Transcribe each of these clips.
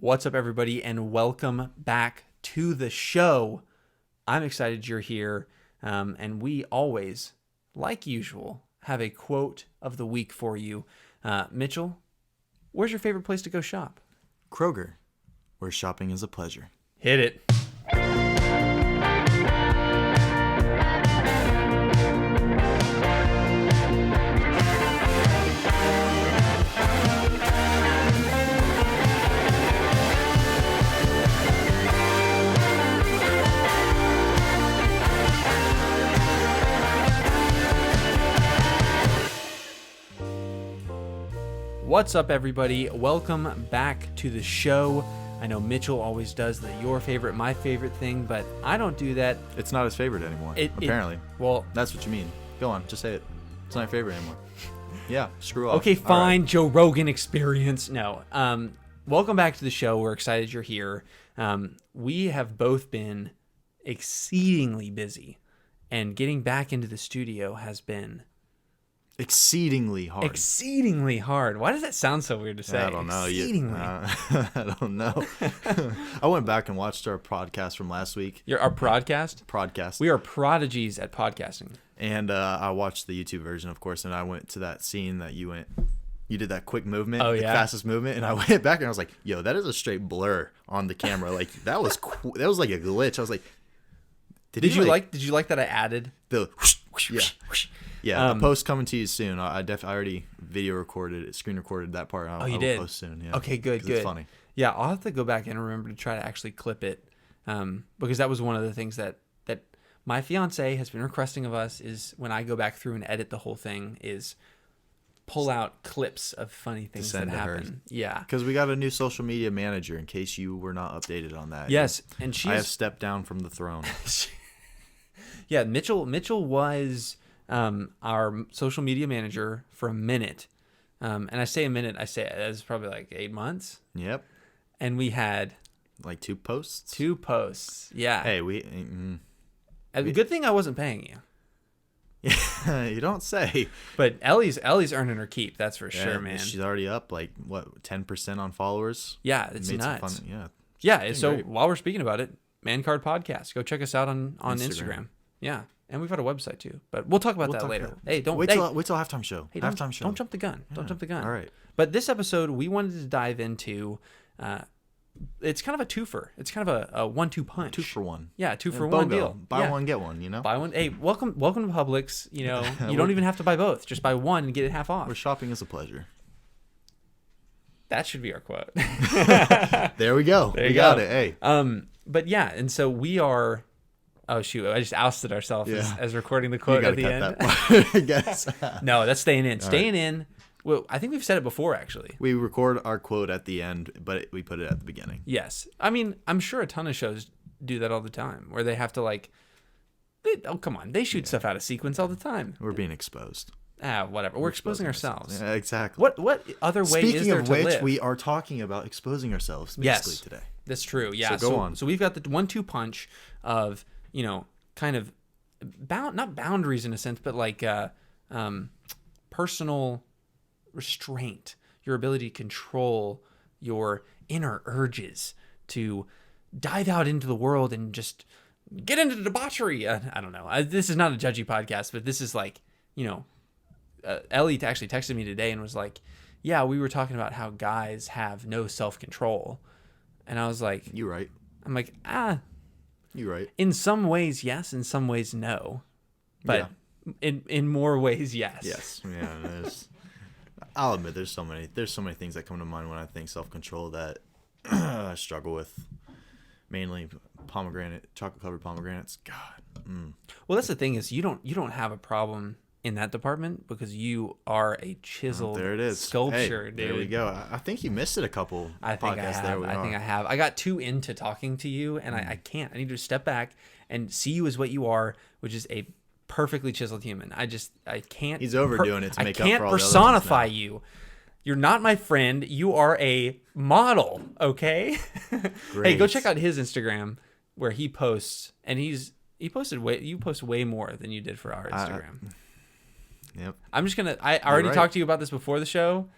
What's up, everybody, and welcome back to the show. I'm excited you're here, and we always, like usual, have a quote of the week for you. Mitchell, where's your favorite place to go shop? Kroger, where shopping is a pleasure. Hit it. What's up, everybody? Welcome back to the show. I know Mitchell always does the your favorite, my favorite thing, but I don't do that. It's not his favorite anymore, apparently. Well, that's what you mean. Go on, just say it. It's not your favorite anymore. Yeah, screw off. Okay, fine. Right. Joe Rogan experience. No. Welcome back to the show. We're excited you're here. We have both been exceedingly busy, and getting back into the studio has been exceedingly hard. Exceedingly hard. Why does that sound so weird to say? I don't know. Exceedingly. I don't know. I went back and watched our podcast from last week. Our podcast? Podcast. We are prodigies at podcasting. And I watched the YouTube version, of course, and I went to that scene that you did that quick movement, the fastest movement, and I went back and I was like, yo, that is a straight blur on the camera. Like, that was like a glitch. I was like, did you like that I added the whoosh, whoosh, whoosh, whoosh. Yeah, the post coming to you soon. I already video recorded it, screen recorded that part. You did? Post soon. Yeah. Okay, good. It's funny. Yeah, I'll have to go back and remember to try to actually clip it, because that was one of the things that my fiance has been requesting of us is when I go back through and edit the whole thing is pull out clips of funny things that happen. Her. Yeah, because we got a new social media manager. In case you were not updated on that. Yes, and I have stepped down from the throne. Yeah, Mitchell was our social media manager for a minute. And I say a minute, I say it was probably like 8 months. Yep. And we had like 2 posts. 2 posts. Yeah. Hey, good thing I wasn't paying you. Yeah, you don't say. But Ellie's earning her keep, that's for sure, man. She's already up like what, 10% on followers? Yeah, it's nuts. Yeah. Yeah, so great. While we're speaking about it, Man Card Podcast, go check us out on Instagram. Yeah. And we've got a website too, but we'll talk about that later. Hey, don't wait till halftime show. Hey, halftime show. Don't jump the gun. Yeah. Don't jump the gun. All right. But this episode, we wanted to dive into. It's kind of a twofer. It's kind of a 1-2 punch. 2 for 1. Yeah, 2 for 1 deal. Buy one, get one. You know. Buy one. Hey, welcome to Publix. You know, you don't even have to buy both. Just buy one and get it half off. Where shopping is a pleasure. That should be our quote. There we go. We got it. Hey. But yeah, and so we are. Oh shoot! I just ousted ourselves as recording the quote at the end. That part, I guess. No, that's staying in. Staying in. Well, I think we've said it before, actually. We record our quote at the end, but we put it at the beginning. Yes, I mean, I'm sure a ton of shows do that all the time, where they have to come on, they shoot stuff out of sequence all the time. We're being exposed. Whatever. We're exposing ourselves. Yeah, exactly. What other way is there to live? Speaking of which, we are talking about exposing ourselves basically today. That's true. Yeah. So go on. So we've got the 1-2 punch of, kind of not boundaries in a sense, but like personal restraint, your ability to control your inner urges, to dive out into the world and just get into the debauchery. I don't know. This is not a judgy podcast, but this is like, Ellie actually texted me today and was like, yeah, we were talking about how guys have no self-control. And I was like, you're right. I'm like, you're right. In some ways, yes. In some ways, no. But in more ways, yes. Yes. Yeah. I'll admit there's so many things that come to mind when I think self-control that I struggle with. Mainly chocolate covered pomegranates. God. Well, that's the thing is you don't have a problem in that department because you are a chiseled sculpture, dude. There we go. I think you missed it a couple podcasts there. I think I have. I got too into talking to you, and I can't. I need to step back and see you as what you are, which is a perfectly chiseled human. I can't. He's overdoing it to make up for all the other ones now. I can't personify you. You're not my friend. You are a model, okay? Hey, go check out his Instagram where he posts, and you post way more than you did for our Instagram. Yep. I'm just gonna. I already talked to you about this before the show.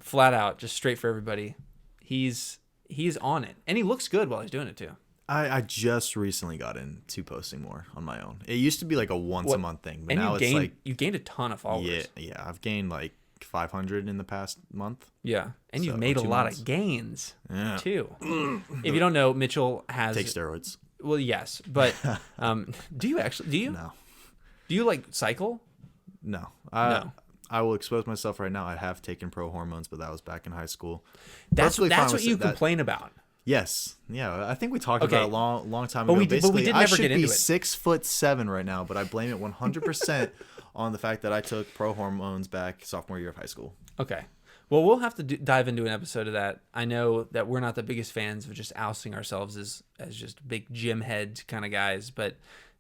Flat out, just straight for everybody. He's he's on it, and he looks good while he's doing it too. I just recently got into posting more on my own. It used to be like a once a month thing, but and now it's like you gained a ton of followers. Yeah, I've gained like 500 in the past month. Yeah, and you've made a lot of gains too. If you don't know, Mitchell has take steroids. Well, yes, but do you actually? Do you? No. Do you like cycle? No. No. I will expose myself right now. I have taken pro hormones, but that was back in high school. That's what you complain about. Yes. Yeah. I think we talked about it a long time ago. But we did never get into it. I should be 6'7" right now, but I blame it 100% on the fact that I took pro hormones back sophomore year of high school. Okay. Well, we'll have to dive into an episode of that. I know that we're not the biggest fans of just ousting ourselves as just big gym head kind of guys, but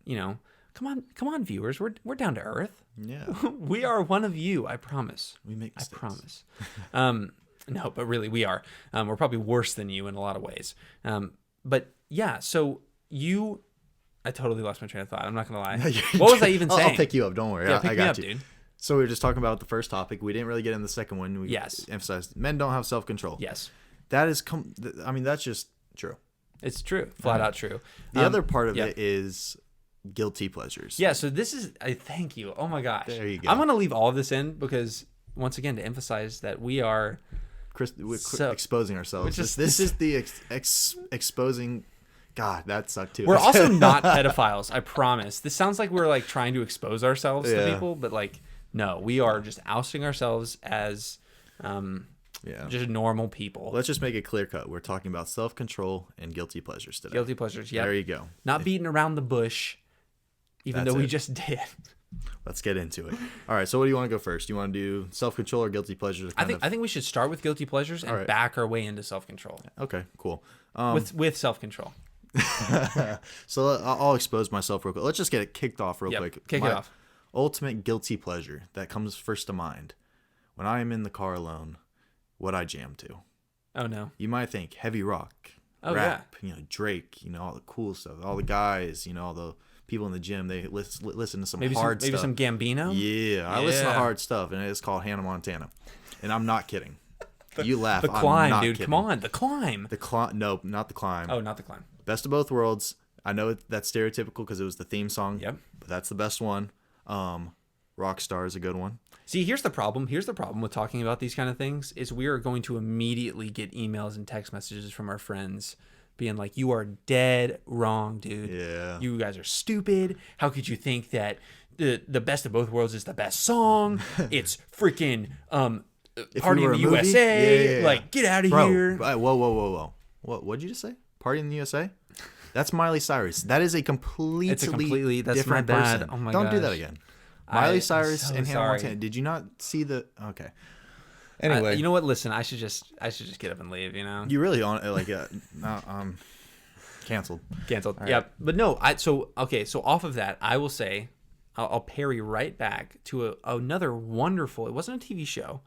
come on, viewers, we're down to earth. Yeah. We are one of you. I promise. We make mistakes. I promise. No, but really, we are. We're probably worse than you in a lot of ways. But yeah, so I totally lost my train of thought. I'm not gonna lie. What was I even saying? I'll pick you up. Don't worry. Yeah, pick I got me up, you, dude. So we were just talking about the first topic. We didn't really get in the second one. We emphasized men don't have self-control. Yes. That is that's just true. It's true. Flat out true. The other part of it is guilty pleasures. Yeah. So this is. Thank you. Oh my gosh. There you go. I'm gonna leave all of this in because once again to emphasize that we are. Exposing ourselves. This is the exposing. God, that sucked too. We're also not pedophiles. I promise. This sounds like we're like trying to expose ourselves to people, but like no, we are just ousting ourselves as just normal people. Let's just make it clear cut. We're talking about self-control and guilty pleasures today. Guilty pleasures. Yeah. There you go. Not beating around the bush, even though we just did. Let's get into it. All right. So what do you want to go first? You want to do self-control or guilty pleasures? I think we should start with guilty pleasures and back our way into self-control. Okay, cool. With self-control. So I'll expose myself real quick. Let's just get it kicked off real quick. Kick it off. Ultimate guilty pleasure that comes first to mind when I am in the car alone, what I jam to. Oh no. You might think heavy rock, rap, Drake, all the cool stuff, all the guys, all the people in the gym, they listen to some hard stuff. Maybe some Gambino? Yeah, I listen to hard stuff, and it's called Hannah Montana. And I'm not kidding. You laugh. The Climb, I'm not dude. kidding. Come on, The Climb. No, not The Climb. Oh, not The Climb. Best of Both Worlds. I know that's stereotypical because it was the theme song. Yep. But that's the best one. Rockstar is a good one. See, here's the problem. Here's the problem with talking about these kind of things is we are going to immediately get emails and text messages from our friends being like, you are dead wrong, dude. Yeah. You guys are stupid. How could you think that the Best of Both Worlds is the best song? It's freaking Party in the USA. Yeah. Like, get out of here. Whoa. What'd you just say? Party in the USA? That's Miley Cyrus. That is a completely that's different my bad. person. Oh my Don't do gosh. that again. Miley Cyrus and Hannah Montana. Did you not see the? Okay. Anyway, you know what? Listen, I should just get up and leave. You really on canceled. Canceled. Right. Yep. But no, so off of that, I will say, I'll parry right back to another wonderful. It wasn't a TV show,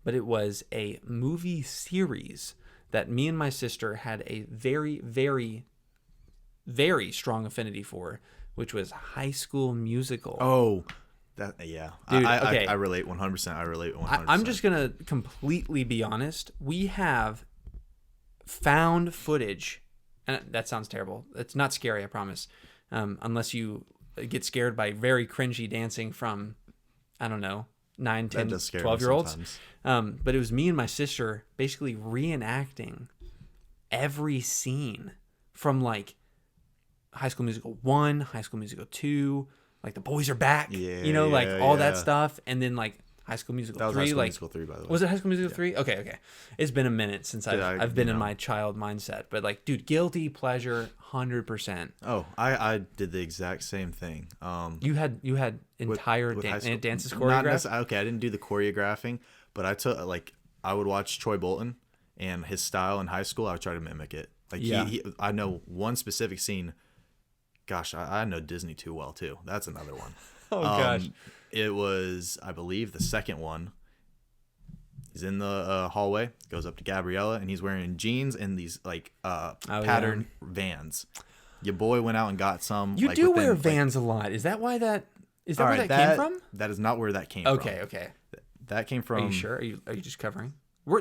but it was a movie series that me and my sister had a very, very, very strong affinity for, which was High School Musical. Oh. Yeah, dude, I relate 100%. I relate 100%. I'm just gonna completely be honest. We have found footage, and that sounds terrible. It's not scary, I promise. Unless you get scared by very cringy dancing from, I don't know, 9, 10, 12-year-olds. But it was me and my sister basically reenacting every scene from like High School Musical 1, High School Musical 2. Like the boys are back, all that stuff, and then like High School Musical 3. That was High School Musical 3, by the way. Was it High School Musical 3? Okay. It's been a minute since I've been in my child mindset, but like, dude, guilty pleasure, 100%. Oh, I did the exact same thing. You had entire dances choreographed. Okay, I didn't do the choreographing, but I would watch Troy Bolton and his style in high school. I would try to mimic it. Like I know one specific scene. Gosh, I know Disney too well, too. That's another one. Oh, gosh. It was, I believe, the second one. He's in the hallway, goes up to Gabriella, and he's wearing jeans and these, patterned Vans. Your boy went out and got some. You do wear Vans a lot. Is that why that came from? That is not where that came from. Okay. That came from... Are you sure? Are you just covering?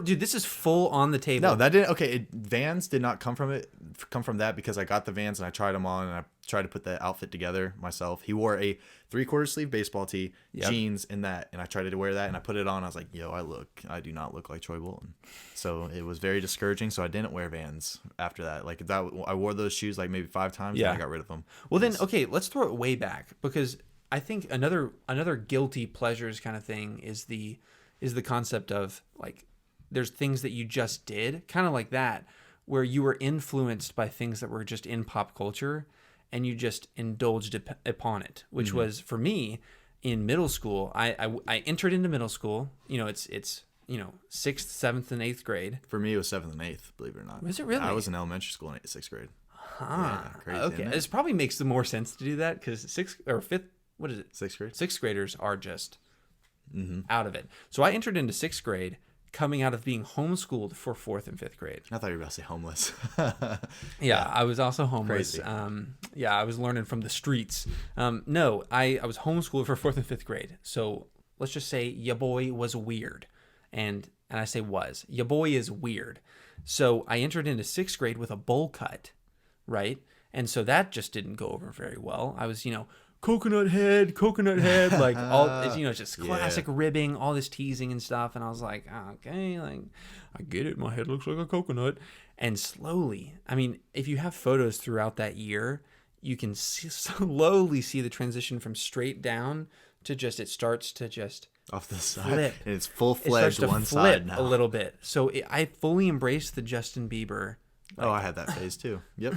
Dude, this is full on the table. No, that didn't. Okay, Vans did not come from that because I got the Vans and I tried them on and I tried to put the outfit together myself. He wore a 3/4 sleeve baseball tee, jeans, and that, and I tried to wear that and I put it on. I was like, yo, I do not look like Troy Bolton. So it was very discouraging. So I didn't wear Vans after that. Like that, I wore those shoes like maybe 5 times and I got rid of them. Well, then okay, let's throw it way back because I think another guilty pleasures kind of thing is the concept of like. There's things that you just did, kind of like that, where you were influenced by things that were just in pop culture and you just indulged upon it, which was, for me, in middle school. I entered into middle school. It's 6th, 7th, and 8th grade. For me, it was 7th and 8th, believe it or not. Was it really? I was in elementary school in 6th grade. Yeah, crazy, okay. This probably makes the more sense to do that because 6th or 5th, what is it? 6th grade? 6th graders are just out of it. So I entered into 6th grade coming out of being homeschooled for 4th and 5th grade. I thought you were about to say homeless. Yeah, I was also homeless. I was learning from the streets. No, I was homeschooled for 4th and 5th grade. So let's just say your boy was weird. And I say was. Your boy is weird. So I entered into 6th grade with a bowl cut, right? And so that just didn't go over very well. I was, coconut head, like all, just classic ribbing, all this teasing and stuff. And I was like, okay, like I get it. My head looks like a coconut. And slowly, I mean, if you have photos throughout that year, you can slowly see the transition from straight down to it starts to just off the side. Flip. And it's full-fledged one side now. A little bit. So I fully embraced the Justin Bieber. I had that phase too. Yep.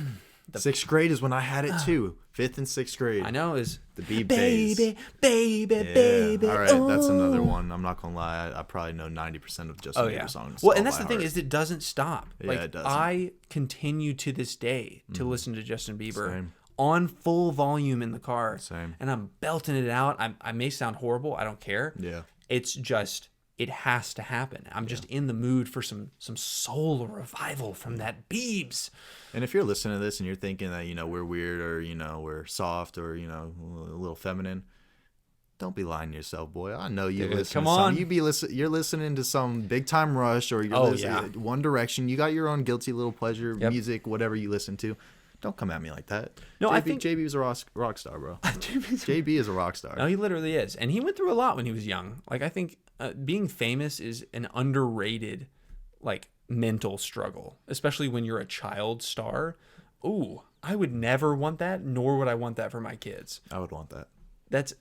6th grade is when I had it too. 5th and 6th grade. I know is the Bieb phase. Baby. All right, that's another one. I'm not gonna lie. I probably know 90% of Justin Bieber songs. Well, and that's the thing is it doesn't stop. Yeah, it doesn't. I continue to this day to listen to Justin Bieber on full volume in the car. Same. And I'm belting it out. I may sound horrible. I don't care. Yeah. It's just. It has to happen. I'm just in the mood for some soul revival from that Biebs. And if you're listening to this and you're thinking that, we're weird or, we're soft or, a little feminine, don't be lying to yourself, boy. I know you listen come to on. You're listening to some Big Time Rush or you're listening to One Direction. You got your own guilty little pleasure music, whatever you listen to. Don't come at me like that. No, I think JB is a rock star, bro. JB is a rock star. No, he literally is. And he went through a lot when he was young. Like, I think being famous is an underrated, mental struggle, especially when you're a child star. Ooh, I would never want that, nor would I want that for my kids. I would want that. That's...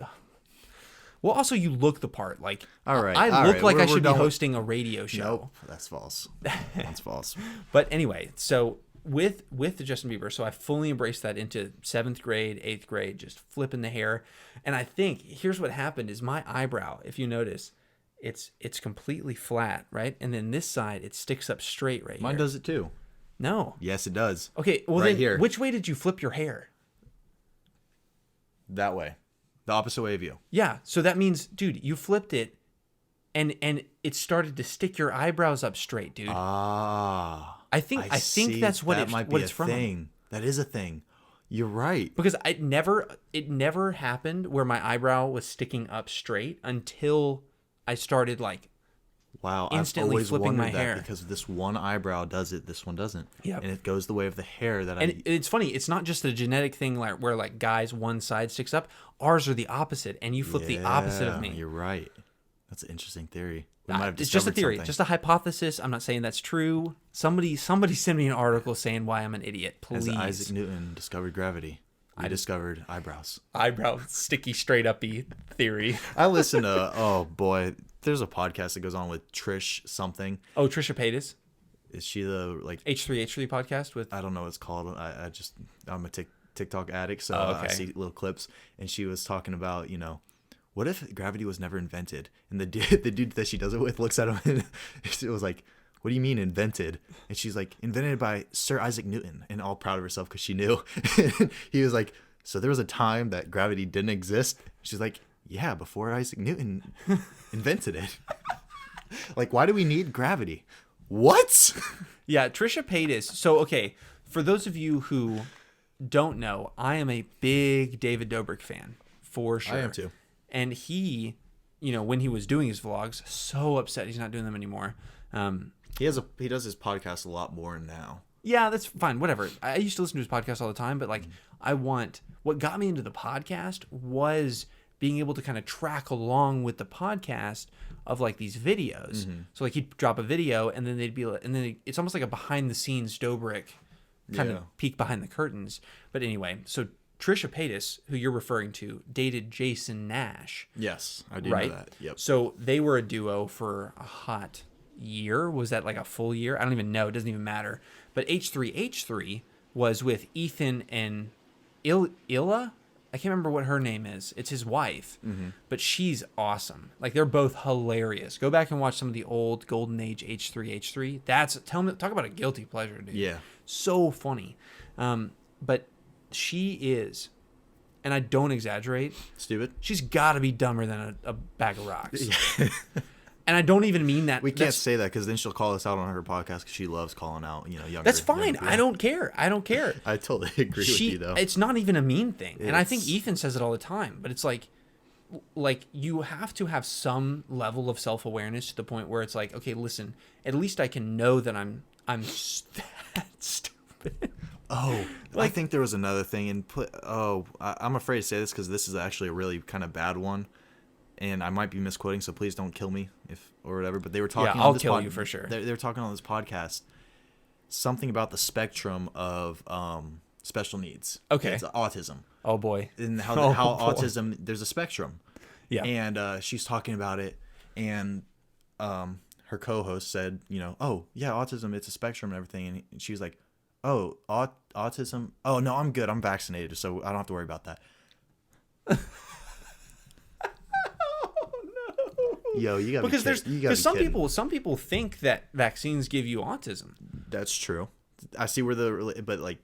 Well, also, you look the part. Like, all right, I look like I should be hosting a radio show. Nope, that's false. That's false. But anyway, so... With the Justin Bieber, so I fully embraced that into 7th grade, 8th grade, just flipping the hair. And I think here's what happened is my eyebrow, if you notice, it's completely flat, right? And then this side, it sticks up straight right Mine here. does it too. No. Yes, it does. Okay, well right then here. Which way did you flip your hair? That way. The opposite way of you. Yeah, so that means, dude, you flipped it and it started to stick your eyebrows up straight, dude. I think that's what it's from. Thing. That is a thing. You're right. Because it never happened where my eyebrow was sticking up straight until I started instantly I've always flipping my wondered hair. that because this one eyebrow does it, this one doesn't. Yeah. And it goes the way of the hair it's funny, it's not just a genetic thing where guys one side sticks up. Ours are the opposite, and you flip the opposite of me. You're right. That's an interesting theory. It's just a theory, just a hypothesis. I'm not saying that's true. Somebody send me an article saying why I'm an idiot, please. As Isaac Newton discovered gravity, I discovered eyebrows. Eyebrow sticky straight uppy theory. I listen to there's a podcast that goes on with Trish something. Oh, Trisha Paytas. Is she the H3H3 podcast with? I don't know what it's called. I'm a TikTok addict, so I see little clips, and she was talking about what if gravity was never invented? And the dude that she does it with looks at him and it was like, what do you mean invented? And she's like, invented by Sir Isaac Newton, and all proud of herself because she knew. He was like, so there was a time that gravity didn't exist? She's like, yeah, before Isaac Newton invented it. Why do we need gravity? What? Yeah, Trisha Paytas. So, okay, for those of you who don't know, I am a big David Dobrik fan, for sure. I am too. And he when he was doing his vlogs, so upset he's not doing them anymore. He does his podcast a lot more now. Yeah, that's fine. Whatever. I used to listen to his podcast all the time, but like what got me into the podcast was being able to kind of track along with the podcast of like these videos. So like he'd drop a video and then it's almost like a behind the scenes Dobrik kind of peek behind the curtains. But anyway, so Trisha Paytas, who you're referring to, dated Jason Nash. Yes, I do know that. Yep. So they were a duo for a hot year. Was that like a full year? I don't even know. It doesn't even matter. But H3H3 was with Ethan and Illa. I can't remember what her name is. It's his wife, but she's awesome. Like they're both hilarious. Go back and watch some of the old Golden Age H3H3. Talk about a guilty pleasure, dude. Yeah, so funny. But she is, and I don't exaggerate, stupid. She's got to be dumber than a bag of rocks. Yeah. And I don't even mean that. We can't say that because then she'll call us out on her podcast because she loves calling out, younger. That's fine. Younger, I don't care. I totally agree with you, though. It's not even a mean thing. And I think Ethan says it all the time. But it's like you have to have some level of self-awareness to the point where it's like, okay, listen, at least I can know that I'm that stupid. Oh, I think there was another thing. I'm afraid to say this because this is actually a really kind of bad one. And I might be misquoting, so please don't kill me or whatever. But they were talking. Yeah, I'll kill you for sure. They were talking on this podcast something about the spectrum of special needs. Okay, it's autism. Oh boy, and how autism, there's a spectrum. Yeah, and she's talking about it, and her co-host said, oh yeah, autism, it's a spectrum and everything, and she was like, oh, autism. Oh no, I'm good. I'm vaccinated, so I don't have to worry about that. Yo, you got because some people think that vaccines give you autism. That's true. I see but like,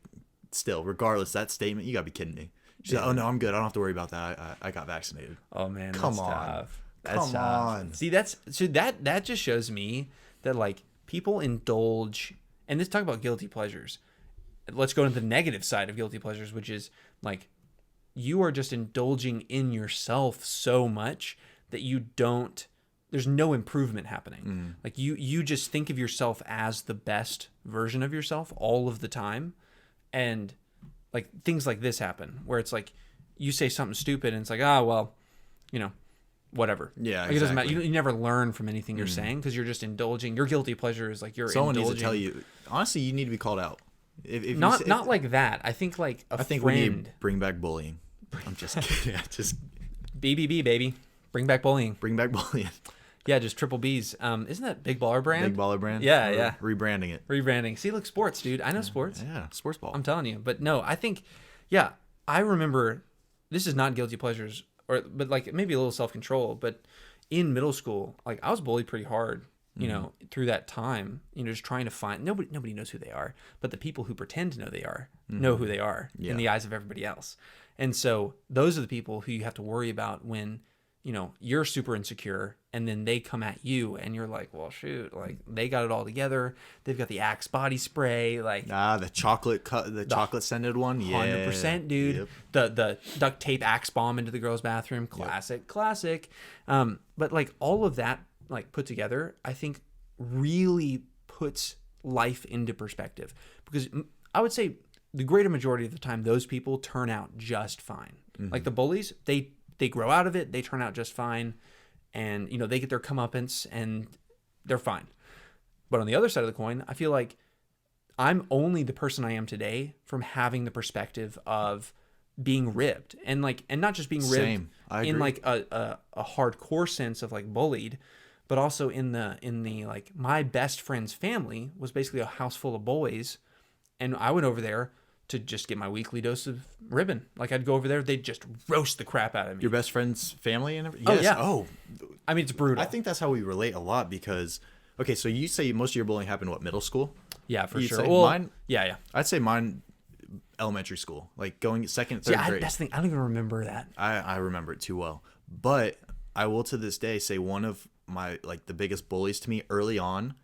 still, regardless, that statement, you gotta be kidding me. She's like, oh no, I'm good. I don't have to worry about that. I got vaccinated. Oh man, come on, come on. See, that just shows me that like people indulge, and let's talk about guilty pleasures. Let's go to the negative side of guilty pleasures, which is like you are just indulging in yourself so much that there's no improvement happening. Like you just think of yourself as the best version of yourself all of the time. And like things like this happen where it's like you say something stupid and it's like, whatever. Yeah, like, exactly. It doesn't matter. You never learn from anything you're saying because you're just indulging. Your guilty pleasure is like someone needs to tell you. Honestly, you need to be called out. If not like that. I think like I think we need to bring back bullying. I'm just kidding. BBB, baby. Bring back bullying. Bring back bullying. Yeah, just triple B's. Isn't that Big Baller Brand? Big Baller Brand? Yeah. Rebranding it. Rebranding. See, look, sports, dude. I know sports. Yeah, sports ball. I'm telling you. But no, I think, I remember, this is not guilty pleasures, but like maybe a little self-control, but in middle school, like I was bullied pretty hard, through that time, just trying to find, nobody knows who they are, but the people who pretend to know they are, know who they are in the eyes of everybody else. And so those are the people who you have to worry about when, you're super insecure and then they come at you and you're like, well, shoot, like they got it all together. They've got the Axe body spray, like the chocolate scented one. 100%, dude. Yep. The duct tape Axe bomb into the girls' bathroom. Classic. But like all of that, like put together, I think really puts life into perspective because I would say the greater majority of the time, those people turn out just fine. Like the bullies, they grow out of it, they turn out just fine, and they get their comeuppance and they're fine. But on the other side of the coin, I feel like I'm only the person I am today from having the perspective of being ribbed and not just being ribbed in like a hardcore sense of like bullied, but also in the like my best friend's family was basically a house full of boys, and I went over there to just get my weekly dose of ribbon. Like I'd go over there, they'd just roast the crap out of me. Your best friend's family and everything? Yes. Oh, yeah. I mean, it's brutal. I think that's how we relate a lot because, okay, so you say most of your bullying happened, middle school? Yeah, for sure. Well, mine? Yeah. I'd say mine, elementary school, like going second, third grade. That's the thing. I don't even remember that. I remember it too well. But I will to this day say one of my, like the biggest bullies to me early on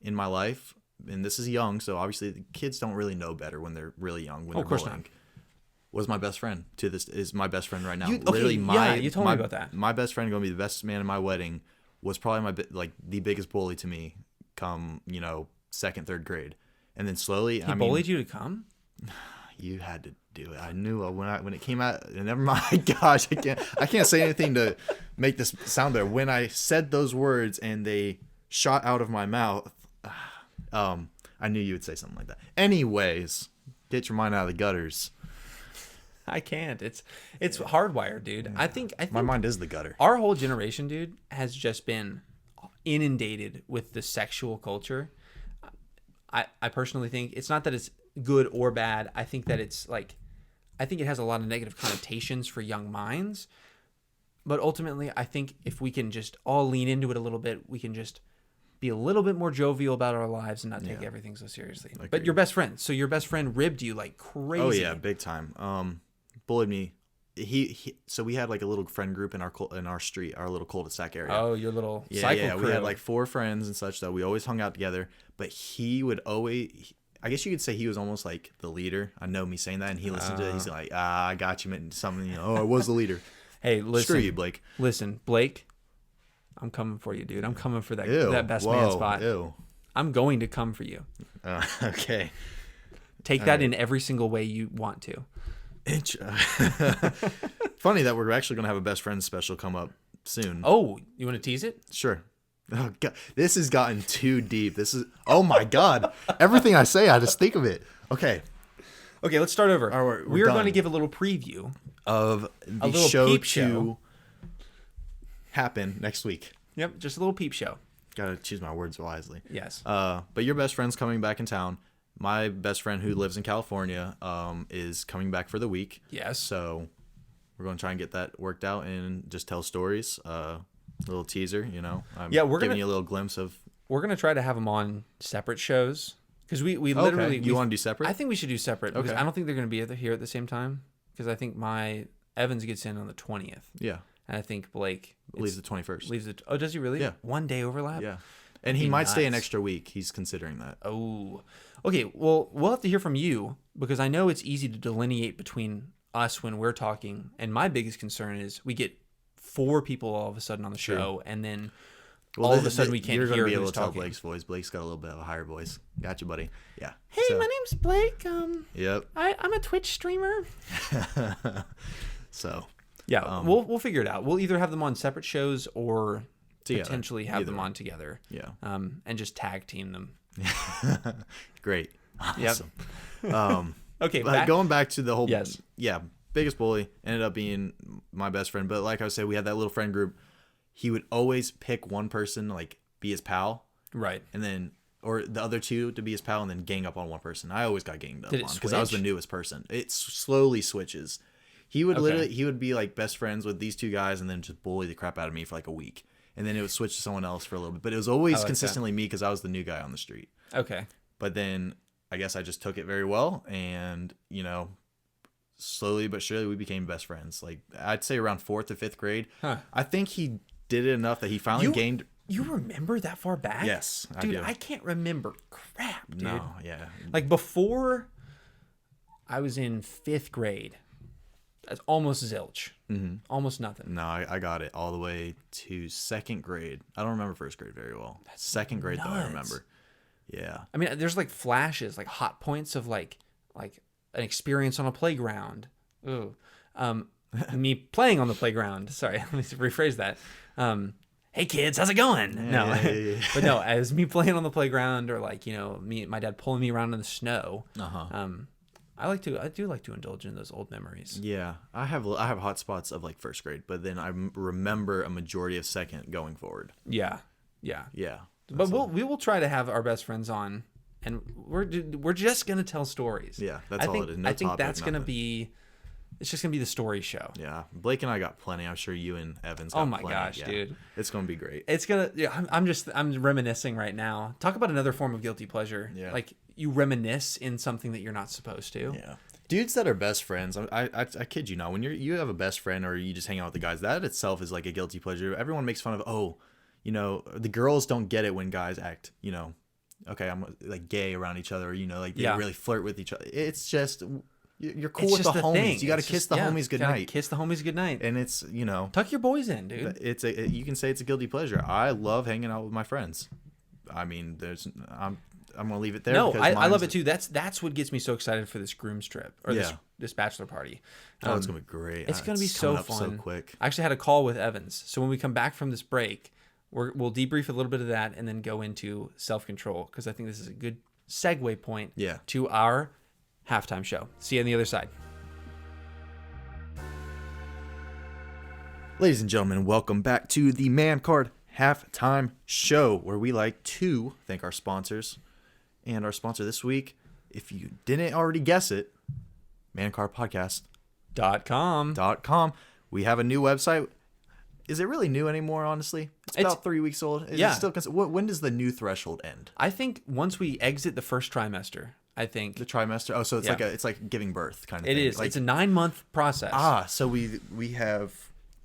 in my life, and this is young, so obviously the kids don't really know better when they're really young. When they're bullying. was my best friend. Is my best friend right now. You told me about that. My best friend, going to be the best man in my wedding, was probably the biggest bully to me come, second, third grade. And then slowly, he bullied you to come? You had to do it. I knew when it came out. Never mind. Gosh, I can't say anything to make this sound better. When I said those words and they shot out of my mouth, I knew you would say something like that. Anyways, get your mind out of the gutters. I can't. It's hardwired, dude. I think my mind is the gutter. Our whole generation, dude, has just been inundated with the sexual culture. I personally think it's not that it's good or bad. I think that it's I think it has a lot of negative connotations for young minds. But ultimately, I think if we can just all lean into it a little bit, we can just be a little bit more jovial about our lives and not take everything so seriously. Agreed. But your best friend, so your best friend ribbed you like crazy. Oh yeah, big time. Bullied me. So we had like a little friend group in our street, our little cul-de-sac area. Oh, your little cycle crew. We had like 4 friends and such that we always hung out together. But he would always, I guess you could say he was almost like the leader. I know me saying that, and he listened to it. He's like, I got you, man. Something, I was the leader. Hey, listen. Screw you, Blake. Listen, Blake. I'm coming for you, dude. I'm coming for that best man spot. Ew. I'm going to come for you. Okay. Take that in every single way you want to. Funny that we're actually going to have a best friend special come up soon. Oh, you want to tease it? Sure. Oh God, this has gotten too deep. Oh my God. Everything I say, I just think of it. Okay, let's start over. All right, we're going to give a little preview of the show happen next week. Yep, just a little peep show. Gotta choose my words wisely. Yes. But your best friend's coming back in town. My best friend who lives in California is coming back for the week. Yes. So we're going to try and get that worked out and just tell stories. Little teaser, we're giving you a little glimpse of. We're going to try to have them on separate shows because we literally. You want to do separate? I think we should do separate because I don't think they're going to be here at the same time because I think Evans gets in on the 20th. Yeah. And I think Blake leaves the 21st. Oh, does he really? Yeah. 1 day overlap? Yeah. And he might stay an extra week. He's considering that. Oh. Okay, well, we'll have to hear from you because I know it's easy to delineate between us when we're talking. And my biggest concern is we get 4 people all of a sudden on the show and then all of a sudden we can't hear who's talking. You're going to be able to tell Blake's voice. Blake's got a little bit of a higher voice. Gotcha, buddy. Yeah. Hey, my name's Blake. Yep. I'm a Twitch streamer. So... Yeah, we'll figure it out. We'll either have them on separate shows or potentially have them on together. Yeah. And just tag team them. Great. Awesome. Yep. Okay. Going back to the whole. Yes. Yeah. Biggest bully ended up being my best friend. But like I said, we had that little friend group. He would always pick one person, be his pal. Right. And then, or the other 2 to be his pal and then gang up on one person. I always got ganged up on because I was the newest person. It slowly switches. He would he would be like best friends with these 2 guys and then just bully the crap out of me for like a week. And then it would switch to someone else for a little bit. But it was always consistently me because I was the new guy on the street. Okay. But then I guess I just took it very well. And, slowly but surely we became best friends. Like I'd say around 4th or 5th grade. Huh. I think he did it enough that he finally gained. You remember that far back? Yes, dude, I do. I can't remember crap, dude. No, yeah. Like before I was in 5th grade. That's almost zilch. Mm-hmm. Almost nothing. No, I got it all the way to 2nd grade. I don't remember 1st grade very well. That's 2nd grade though I remember. Yeah. I mean, there's like flashes, like hot points of like an experience on a playground. Ooh. Me playing on the playground. Sorry, let me rephrase that. Hey kids, how's it going? Yeah, no, yeah. But no, as me playing on the playground or like my dad pulling me around in the snow. I do like to indulge in those old memories. Yeah, I have hot spots of like 1st grade, but then I remember a majority of 2nd going forward. Yeah. But we will try to have our best friends on, and we're just gonna tell stories. Yeah, that's all it is. I think that's gonna be. It's just gonna be the story show. Yeah, Blake and I got plenty. I'm sure you and Evans got plenty. Oh my gosh, dude! It's gonna be great. It's gonna. Yeah, I'm reminiscing right now. Talk about another form of guilty pleasure. Yeah, like you reminisce in something that you're not supposed to. Yeah, dudes that are best friends. I kid you not. When you have a best friend or you just hang out with the guys, that itself is like a guilty pleasure. Everyone makes fun of the girls don't get it when guys act okay, I'm like gay around each other. They really flirt with each other. It's just You're cool with the homies. You got to kiss the homies goodnight. Kiss the homies goodnight. And it's, tuck your boys in, dude. You can say it's a guilty pleasure. I love hanging out with my friends. I mean, I'm going to leave it there. No, I love it too. That's what gets me so excited for this groom's trip or this bachelor party. Oh, it's going to be great. It's going to be so fun. So quick. I actually had a call with Evans. So when we come back from this break, we'll debrief a little bit of that and then go into self-control, because I think this is a good segue point to our halftime show. See you on the other side. Ladies and gentlemen, welcome back to the Man Card Halftime Show, where we like to thank our sponsors. And our sponsor this week, if you didn't already guess it, mancardpodcast.com. We have a new website. Is it really new anymore, honestly? It's about 3 weeks old. Is it still when does the new threshold end? I think once we exit the first trimester. I think the trimester. Oh, so it's it's like giving birth kind of thing. It is. Like, it's a 9-month process. So we have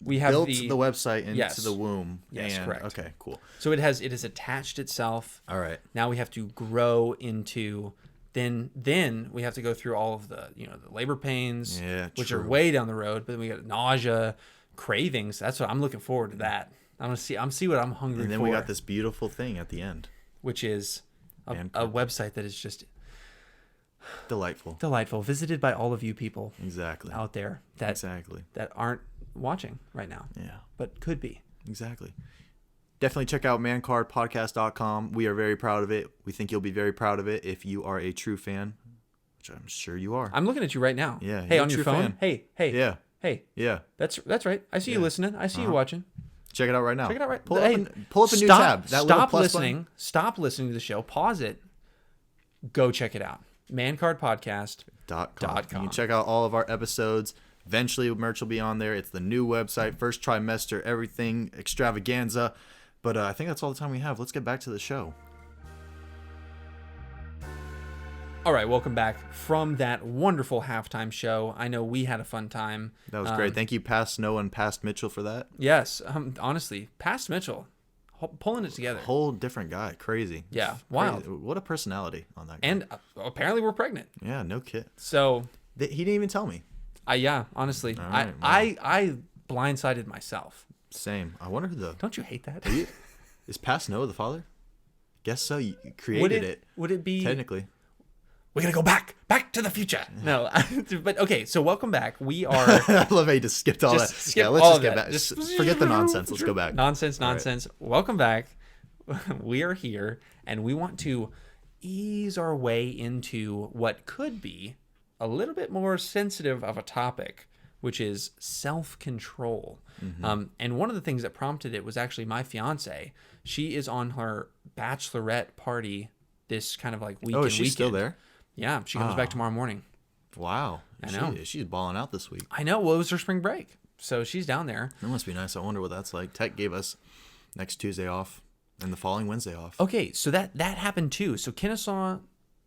built the website into the womb. Yes, correct. Okay, cool. So it has attached itself. All right. Now we have to grow into. Then we have to go through all of the the labor pains, which are way down the road. But then we got nausea, cravings. That's what I'm looking forward to. That I'm see what I'm hungry for. And then we got this beautiful thing at the end, which is a website that is just delightful, visited by all of you people out there that aren't watching right now, but could be. Definitely check out mancardpodcast.com. We are very proud of it. We think you'll be very proud of it if you are a true fan, which I'm sure you are. I'm looking at you right now. Hey, on your phone. Fan. Hey. Yeah. That's right. I see you listening. I see you watching. Check it out right now. Pull up a new tab. Stop listening. Stop listening to the show. Pause it. Go check it out. mancardpodcast.com. You can check out all of our episodes. Eventually, merch will be on there. It's the new website, first trimester, everything extravaganza. But I think that's all the time we have. Let's get back to the show. All right, welcome back from that wonderful halftime show. I know we had a fun time. That was great. Thank you, Past Snow and Past Mitchell, for that. Yes, honestly, Past Mitchell, pulling it together. Whole different guy. Crazy. Yeah, wild. Crazy. What a personality on that guy. And apparently we're pregnant. Yeah, no kid. So he didn't even tell me. Honestly, right, I blindsided myself. Same. I wonder who Don't you hate that? Is Past Noah the father? Guess so. You created it. Would it be technically? We're gonna go back to the future. No, but okay. So welcome back. We are. I love how you just skipped all that. Let's just get back. Just forget the nonsense. Let's go back. Nonsense. Right. Welcome back. We are here, and we want to ease our way into what could be a little bit more sensitive of a topic, which is self-control. Mm-hmm. And one of the things that prompted it was actually my fiance. She is on her bachelorette party this kind of like weekend. Oh, is she still there? Yeah, she comes back tomorrow morning. Wow. I know. She's balling out this week. I know. Well, it was her spring break. So she's down there. That must be nice. I wonder what that's like. Tech gave us next Tuesday off and the following Wednesday off. Okay, so that happened too. So Kennesaw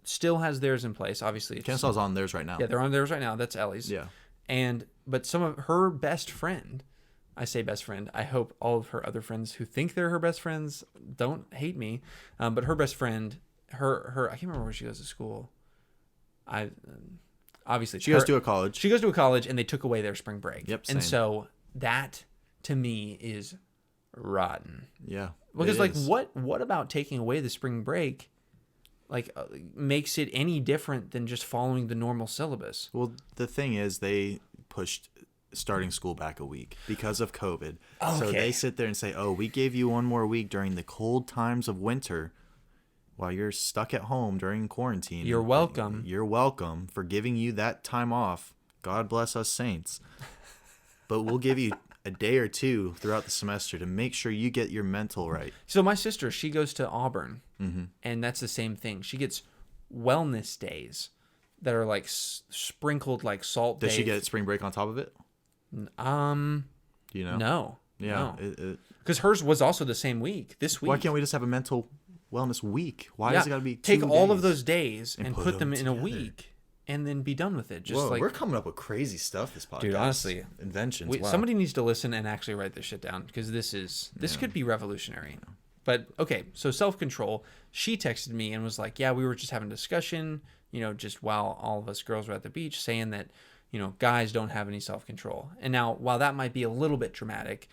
still has theirs in place, obviously. Kennesaw's on theirs right now. Yeah, they're on theirs right now. That's Ellie's. Yeah. But some of her best friend, I say best friend, I hope all of her other friends who think they're her best friends don't hate me. But her best friend, her I can't remember where she goes to school. Obviously she goes to a college. She goes to a college, and they took away their spring break. Yep. Same. And so that to me is rotten. Yeah. Because like what about taking away the spring break makes it any different than just following the normal syllabus? Well, the thing is they pushed starting school back a week because of COVID. Okay. So they sit there and say, "Oh, we gave you one more week during the cold times of winter." While you're stuck at home during quarantine. You're welcome. You're welcome for giving you that time off. God bless us saints. But we'll give you a day or two throughout the semester to make sure you get your mental right. So my sister, she goes to Auburn, mm-hmm. and that's the same thing. She gets wellness days that are like sprinkled like salt. Does she get spring break on top of it? Do you know? No. Yeah. Because hers was also the same week. This week. Why can't we just have a mental wellness week? Why does it got to be 2 take all days of those days and put them in a week and then be done with it? Just we're coming up with crazy stuff this podcast. Dude, honestly, inventions. Wow. Somebody needs to listen and actually write this shit down, because this could be revolutionary. But okay, so self-control. She texted me and was like, "Yeah, we were just having a discussion. just while all of us girls were at the beach, saying that, guys don't have any self-control. And now, while that might be a little bit dramatic,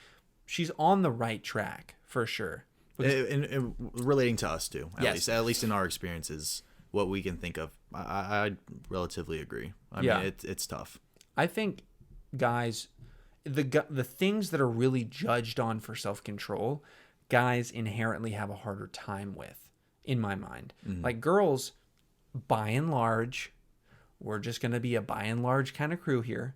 she's on the right track for sure. And relating to us too, Yes. at least in our experiences, what we can think of, I relatively agree. I mean, it's tough. I think guys, the things that are really judged on for self-control, guys inherently have a harder time with, in my mind. Like girls, by and large, we're just going to be a by and large kind of crew here,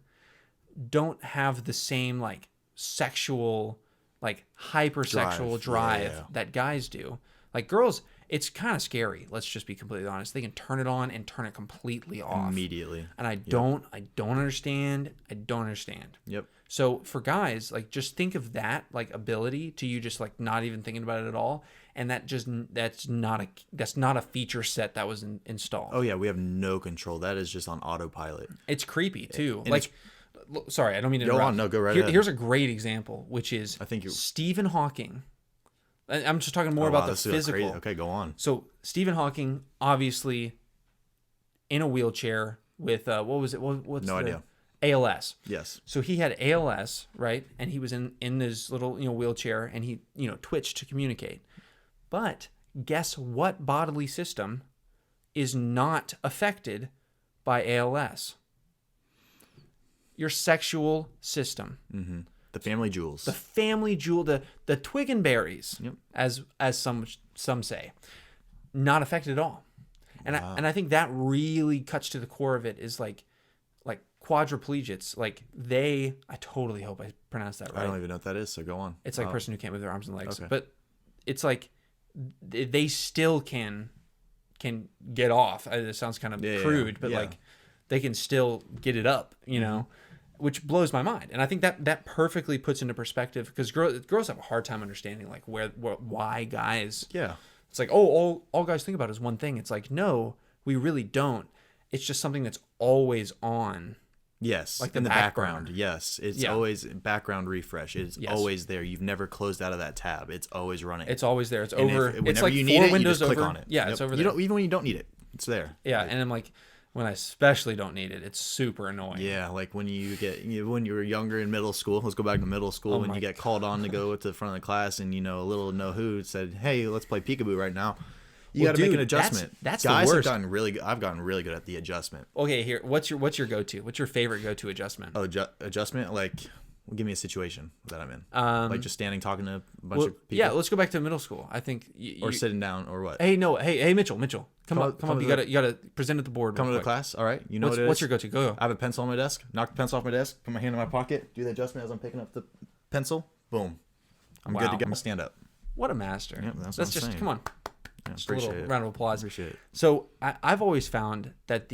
don't have the same like sexual, like hypersexual drive that guys do. Like girls, it's kind of scary. Let's just be completely honest. They can turn it on and turn it completely off immediately. And I don't understand. I don't understand. Yep. So for guys, like just think of that like ability to you just like not even thinking about it at all. And that's not a feature set that was installed. Oh yeah, we have no control. That is just on autopilot. It's creepy too. Like, sorry, I don't mean to interrupt. Go on, no, go right ahead. Here's a great example, which is Stephen Hawking. I'm just talking more about the physical. Crazy. Okay, go on. So Stephen Hawking, obviously, in a wheelchair with what was it? What's no idea. ALS. Yes. So he had ALS, right? And he was in this little wheelchair, and he twitched to communicate. But guess what bodily system is not affected by ALS? Your sexual system. Mm-hmm. The family jewels. The family jewel, the twig and berries, yep. as some say, not affected at all. And wow. I think that really cuts to the core of it is like quadriplegics. Like I totally hope I pronounced that right. I don't even know what that is, so go on. It's like a person who can't move their arms and legs. Okay. But it's like they still can get off. It sounds kind of crude, but like they can still get it up, which blows my mind. And I think that perfectly puts into perspective, because girls have a hard time understanding like why guys. Yeah. It's like, oh, all guys think about is one thing. It's like, no, we really don't. It's just something that's always on. Yes. Like in the background. Yes. It's always background refresh. It's always there. You've never closed out of that tab. It's always running. It's always there. It's over. It's like you 4 need windows you just over. click on it. Yeah, it's over there. Even when you don't need it, it's there. Yeah, and I'm like, when I especially don't need it, it's super annoying. Yeah, like when when you were younger in middle school. Let's go back to middle school when you get called on to go to the front of the class, and a little know who said, "Hey, let's play peekaboo right now." You got to make an adjustment. That's guys the worst. have gotten really good. I've gotten really good at the adjustment. Okay, here. What's your go-to? What's your favorite go-to adjustment? Oh, adjustment. Like, give me a situation that I'm in. Like just standing talking to a bunch of people. Yeah, let's go back to middle school. I think. Or sitting down, or what? Hey, no. Hey, Mitchell. Come up. You gotta present at the board. Come to the class. All right. You know what it is. What's your go-to? Go. I have a pencil on my desk. Knock the pencil off my desk. Put my hand in my pocket. Do the adjustment as I'm picking up the pencil. Boom. I'm good to go. I'm gonna stand up. What a master. Yep, that's what I'm saying. Come on. Yeah, just a little round of applause. Appreciate it. So I've always found that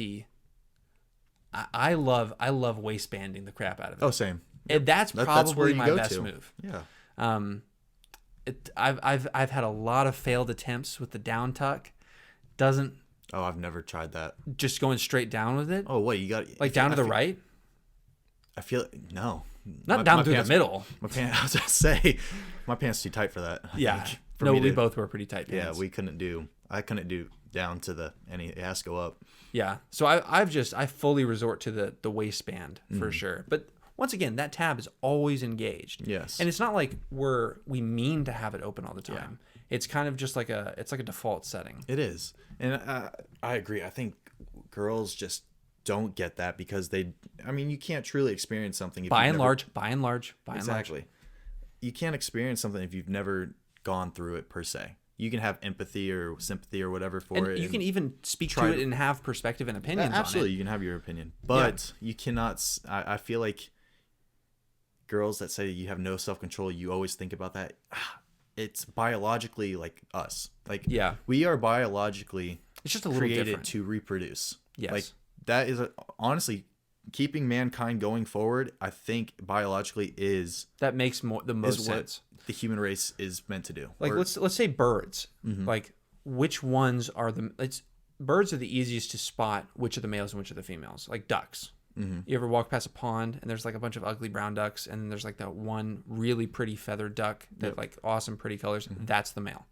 I love waistbanding the crap out of it. Oh, same. And that's probably my best move. Yeah. I've had a lot of failed attempts with the down tuck. Doesn't. Oh, I've never tried that. Just going straight down with it. Oh wait, you got like down to the right. I feel no. Not down through the middle. My pants. I was gonna say, my pants too tight for that. Yeah. We both were pretty tight pants. Yeah, I couldn't do down to it has to go up. Yeah. So I fully resort to the waistband for sure. But once again, that tab is always engaged. Yes. And it's not like we mean to have it open all the time. Yeah. It's kind of just like a default setting. It is. And I agree. I think girls just don't get that because you can't truly experience something if by and large. Exactly. You can't experience something if you've never gone through it per se. You can have empathy or sympathy or whatever for it. You can even speak to it and have perspective and opinions absolutely, on it. You can have your opinion. But you cannot... I feel like girls that say you have no self-control, you always think about that. It's biologically like us. Like, we are biologically it's just a little created different. to reproduce. Yes. Like, that is honestly... keeping mankind going forward, I think biologically that makes the most sense. The human race is meant to do. Like let's say birds. Mm-hmm. Like which ones are birds are the easiest to spot which are the males and which are the females. Like ducks. Mm-hmm. You ever walk past a pond and there's like a bunch of ugly brown ducks and then there's like that one really pretty feathered duck that like awesome pretty colors. Mm-hmm. That's the male.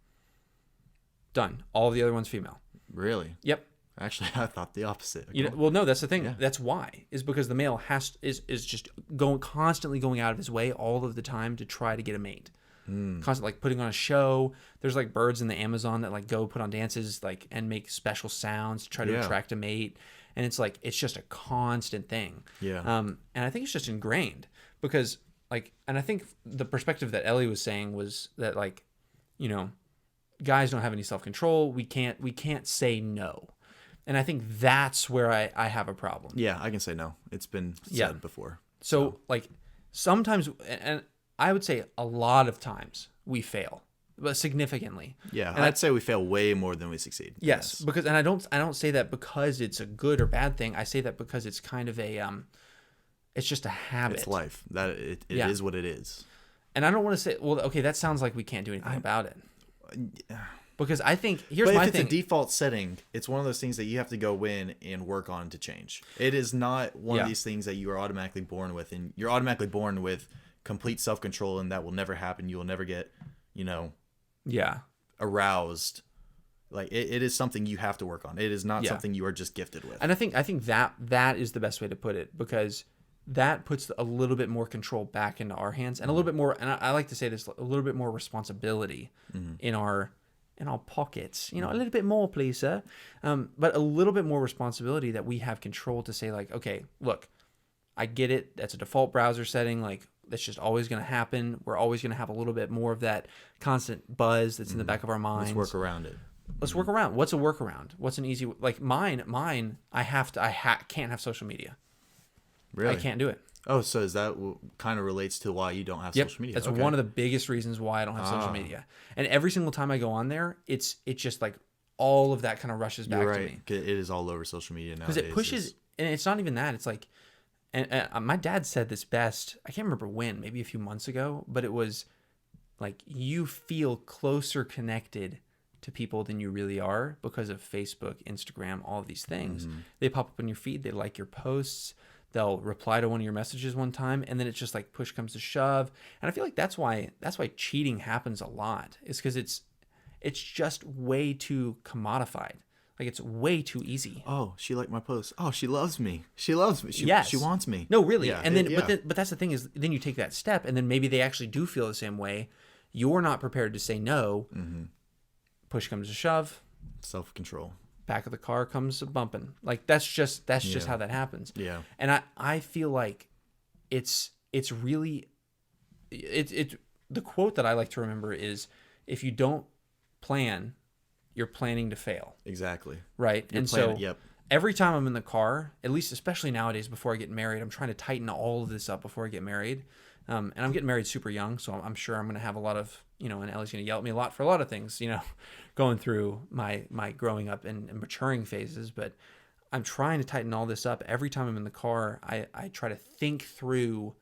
Done. All the other ones female. Really? Yep. Actually, I thought the opposite. Well, no, that's the thing. Yeah. That's why, is because the male is just constantly going out of his way all of the time to try to get a mate. Constantly like putting on a show. There's like birds in the Amazon that like go put on dances like and make special sounds to try to attract a mate. And it's like, it's just a constant thing. Yeah. And I think it's just ingrained because like, and I think the perspective that Ellie was saying was that like, you know, guys don't have any self-control. We can't say no. And I think that's where I have a problem. Yeah, I can say no. It's been said before. So like sometimes, and I would say a lot of times we fail, but significantly. Yeah, and I'd say we fail way more than we succeed. Yes, because, and I don't say that because it's a good or bad thing. I say that because it's kind of a, it's just a habit. It's life. That it is what it is. And I don't want to say, well, okay, that sounds like we can't do anything about it. Because I think if it's a default setting, it's one of those things that you have to go in and work on to change. It is not one of these things that you are automatically born with, and you're automatically born with complete self-control, and that will never happen. You will never get, aroused. Like it is something you have to work on. It is not something you are just gifted with. And I think that is the best way to put it, because that puts a little bit more control back into our hands, and a little bit more, and I like to say this, a little bit more responsibility in our pockets, a little bit more, please, sir. But a little bit more responsibility that we have control to say like, okay, look, I get it. That's a default browser setting. Like that's just always going to happen. We're always going to have a little bit more of that constant buzz that's in the back of our minds. Let's work around it. Let's work around. What's a workaround? What's an easy, like mine, I can't have social media. Really? I can't do it. Oh, so is that kind of relates to why you don't have social media? That's one of the biggest reasons why I don't have social media. And every single time I go on there, it's just like all of that kind of rushes back to me. It is all over social media now. Because it pushes, and it's not even that. It's like, and my dad said this best. I can't remember when, maybe a few months ago, but it was like you feel closer connected to people than you really are because of Facebook, Instagram, all of these things. They pop up on your feed. They like your posts. They'll reply to one of your messages one time, and then it's just like push comes to shove. And I feel like that's why cheating happens a lot. Is because it's just way too commodified. Like it's way too easy. Oh, she liked my post. Oh, she loves me. She loves me. She wants me. No, really. Yeah, and then but that's the thing is then you take that step, and then maybe they actually do feel the same way. You're not prepared to say no. Push comes to shove. Self-control. Back of the car comes a bumping. Like that's just how that happens. Yeah. And I feel like it's really the quote that I like to remember is, if you don't plan, you're planning to fail. Exactly. Right. Every time I'm in the car, at least especially nowadays before I get married, I'm trying to tighten all of this up before I get married. And I'm getting married super young, so I'm sure I'm going to have a lot of, and Ellie's going to yell at me a lot for a lot of things, going through my growing up and maturing phases. But I'm trying to tighten all this up. Every time I'm in the car, I try to think through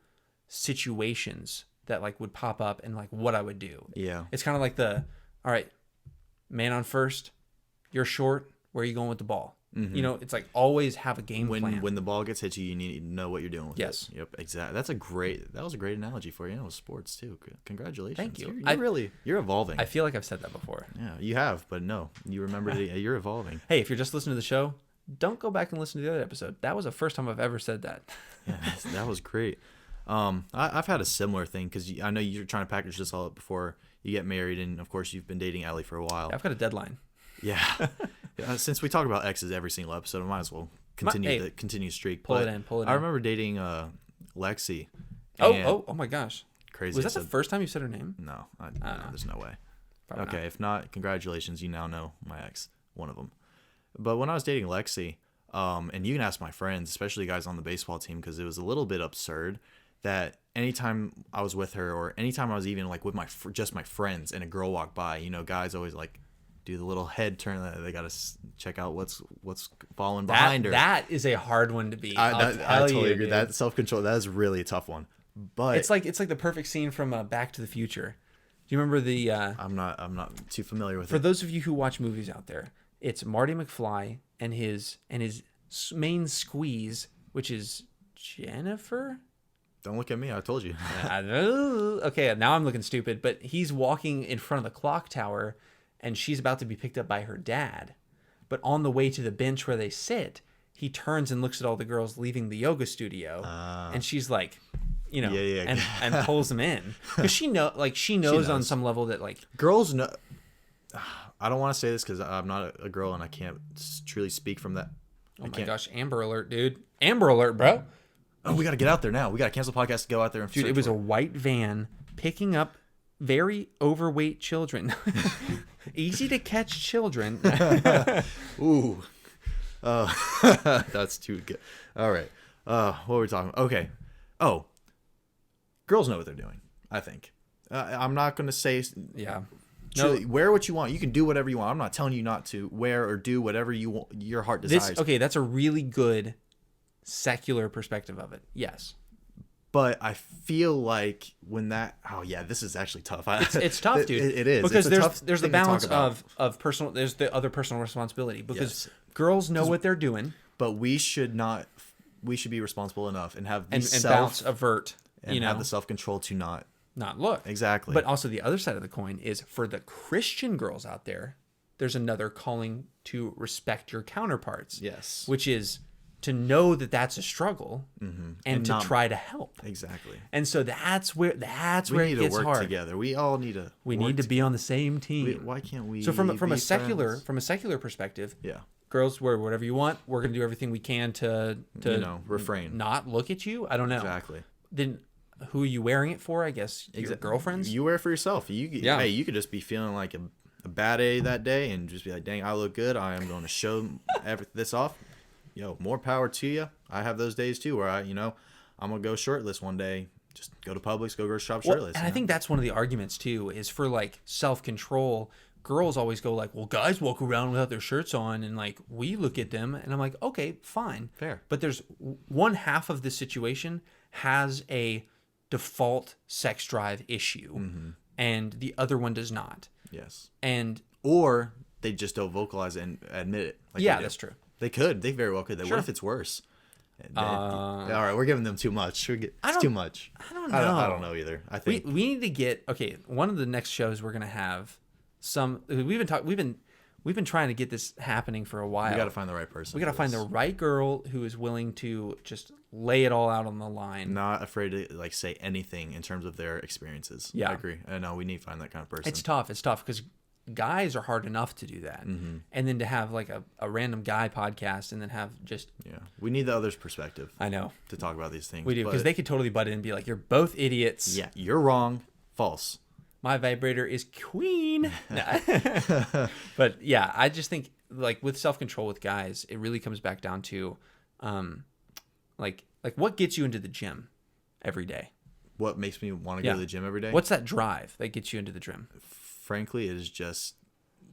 situations that like would pop up and like what I would do. Yeah. It's kind of like all right, man on first, you're short, where are you going with the ball? It's like always have a game plan. When the ball gets hit you need to know what you're doing with it. Yes. Yep, exactly. That was a great analogy for you. With sports too. Congratulations. Thank you. You're evolving. I feel like I've said that before. Yeah, you have, but no, you remember you're evolving. Hey, if you're just listening to the show, don't go back and listen to the other episode. That was the first time I've ever said that. Yeah, that was great. I've had a similar thing because I know you're trying to package this all up before you get married, and of course you've been dating Allie for a while. I've got a deadline. Yeah. Since we talk about exes every single episode, I might as well continue streak. Pull it in. I remember dating Lexi. Oh my gosh. Crazy. Was that the first time you said her name? No, there's no way. Probably okay, not. If not, congratulations. You now know my ex, one of them. But when I was dating Lexi, and you can ask my friends, especially guys on the baseball team, because it was a little bit absurd that anytime I was with her, or anytime I was even like with just my friends, and a girl walked by, guys always like do the little head turn that they gotta check out what's falling behind her. That is a hard one to beat. I totally agree. Dude. That self-control, that is really a tough one. But it's like the perfect scene from Back to the Future. Do you remember the? I'm not too familiar with it. For those of you who watch movies out there, it's Marty McFly and his main squeeze, which is Jennifer. Don't look at me. I told you. Okay, now I'm looking stupid. But he's walking in front of the clock tower, and she's about to be picked up by her dad. But on the way to the bench where they sit, he turns and looks at all the girls leaving the yoga studio, and she's like, and pulls them in because she knows on some level that like girls know. I don't want to say this because I'm not a girl and I can't truly speak from that. Oh my gosh, Amber Alert, dude! Amber Alert, bro! Oh, we got to get out there now. We got to cancel the podcast to go out there and dude. It was a white van picking up very overweight children, easy to catch children. Ooh, that's too good. All right, what were we talking about? Okay. Oh, girls know what they're doing. I think. I'm not going to say. Yeah. Truly, no, wear what you want. You can do whatever you want. I'm not telling you not to wear or do whatever you want, your heart desires. That's a really good secular perspective of it. Yes. But I feel like when that, this is actually tough. It's tough, dude. It is. Because there's the balance of personal, there's the other personal responsibility because girls know what they're doing. But we should be responsible enough and have the bounce avert, have the self-control to not look. Exactly. But also the other side of the coin is for the Christian girls out there, there's another calling to respect your counterparts. Yes. Which is to know that that's a struggle and to try to help. Exactly. And so that's where it gets hard. We need to work together. We all need to be on the same team. Why can't we? So from a secular perspective, girls wear whatever you want. We're going to do everything we can to refrain. Not look at you. I don't know. Exactly. Then who are you wearing it for? I guess your girlfriends. You wear it for yourself. Hey, you could just be feeling like a bad day that day and just be like, dang, I look good. I am going to show this off. More power to you. I have those days too where I'm going to go shirtless one day. Just go to Publix, go grocery shop shirtless. And I think that's one of the arguments too, is for like self-control. Girls always go like, well, guys walk around without their shirts on and like we look at them and I'm like, okay, fine. Fair. But there's one half of the situation has a default sex drive issue and the other one does not. Yes. Or they just don't vocalize it and admit it. That's true. They could. They very well could. What if it's worse? All right, we're giving them too much. It's too much. I don't know. I don't know either. I think we need to get one of the next shows we're gonna have we've been trying to get this happening for a while. We got to find the right person. We got to find the right girl who is willing to just lay it all out on the line. Not afraid to say anything in terms of their experiences. Yeah, I agree. I know we need to find that kind of person. It's tough because guys are hard enough to do that, and then to have like a random guy podcast and then have just we need the other's perspective. I know, to talk about these things. We do, because they could totally butt in and be like, you're both idiots. Yeah, you're wrong. False. My vibrator is queen. But yeah, I just think like with self-control with guys, it really comes back down to like what gets you into the gym every day? What makes me want to go to the gym every day? What's that drive that gets you into the gym? Frankly, it is just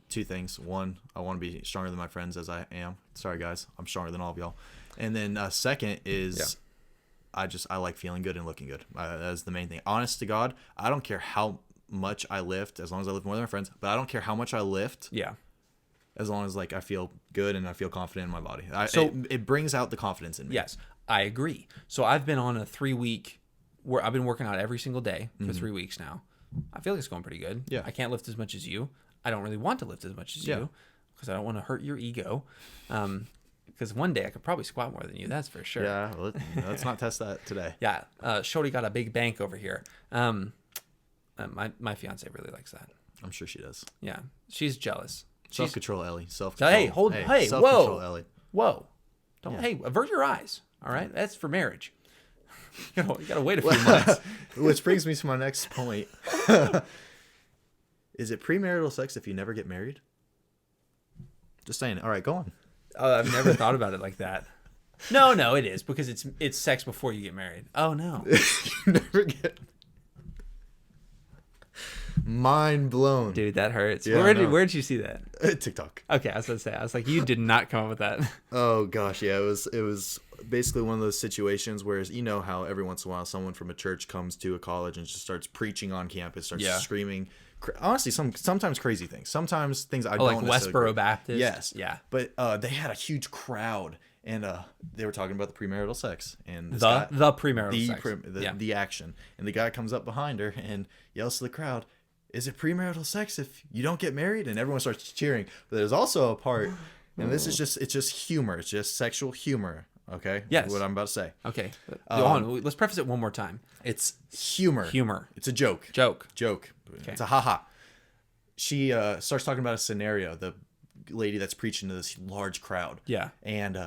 two things. One, I want to be stronger than my friends as I am. Sorry, guys. I'm stronger than all of y'all. And then second is I like feeling good and looking good. That's the main thing. Honest to God, I don't care how much I lift, as long as I lift more than my friends, but I don't care how much I lift. Yeah. As long as I feel good and I feel confident in my body. It brings out the confidence in me. Yes, I agree. So I've been on a 3-week where I've been working out every single day for 3 weeks now. I feel like it's going pretty good. Yeah. I can't lift as much as you. I don't really want to lift as much as you because I don't want to hurt your ego. Because one day I could probably squat more than you. That's for sure. Yeah. Let's not test that today. Yeah. Shorty got a big bank over here. My fiance really likes that. I'm sure she does. Yeah. She's jealous. Self-control, Ellie. Self-control. Hey, self-control, whoa. Ellie. Whoa. Hey, avert your eyes. All right? That's for marriage. You gotta wait a few months. Which brings me to my next point. Is it premarital sex if you never get married? Just saying. All right, go on. I've never thought about it like that. No, it is because it's sex before you get married. Oh no. You never get. Mind blown, dude. That hurts. Yeah, where did you see that? TikTok. Okay, I was gonna say. I was like, you did not come up with that. Oh gosh, yeah. It was basically one of those situations where how every once in a while someone from a church comes to a college and just starts preaching on campus, starts screaming. Honestly, sometimes crazy things. Sometimes things I don't like Westboro Baptist. Yes. Yeah. But they had a huge crowd. And they were talking about the premarital sex and this the premarital sex. The action. And the guy comes up behind her and yells to the crowd, "Is it premarital sex if you don't get married?" And everyone starts cheering. But there's also a part And this is it's just humor. It's just sexual humor. Okay. Yes. What I'm about to say. Okay. Go on. Let's preface it one more time. It's humor. Humor. It's a joke. Joke. Okay. It's a haha. She starts talking about a scenario. The lady that's preaching to this large crowd. Yeah. And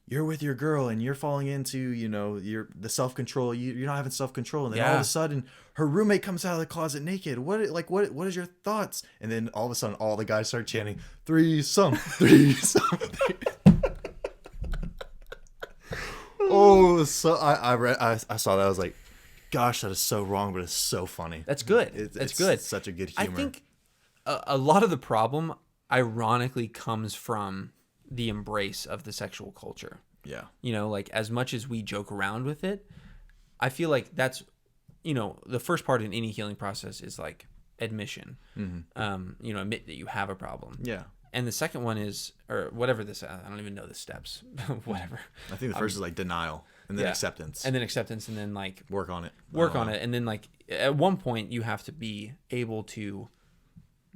you're with your girl and you're falling into, the self-control. You're not having self-control. And then all of a sudden her roommate comes out of the closet naked. What is your thoughts? And then all of a sudden all the guys start chanting, threesome, threesome. Oh, so I saw that. I was like, gosh, that is so wrong, but it's so funny. That's good. It's good. It's such a good humor. I think a lot of the problem, ironically, comes from the embrace of the sexual culture. Yeah. Like as much as we joke around with it, I feel like that's, the first part in any healing process is like admission. Mm-hmm. Admit that you have a problem. Yeah. And the second one is, or whatever this, I don't even know the steps, whatever. I think the first is like denial and then acceptance. And then acceptance and then like work on it. And then like at one point you have to be able to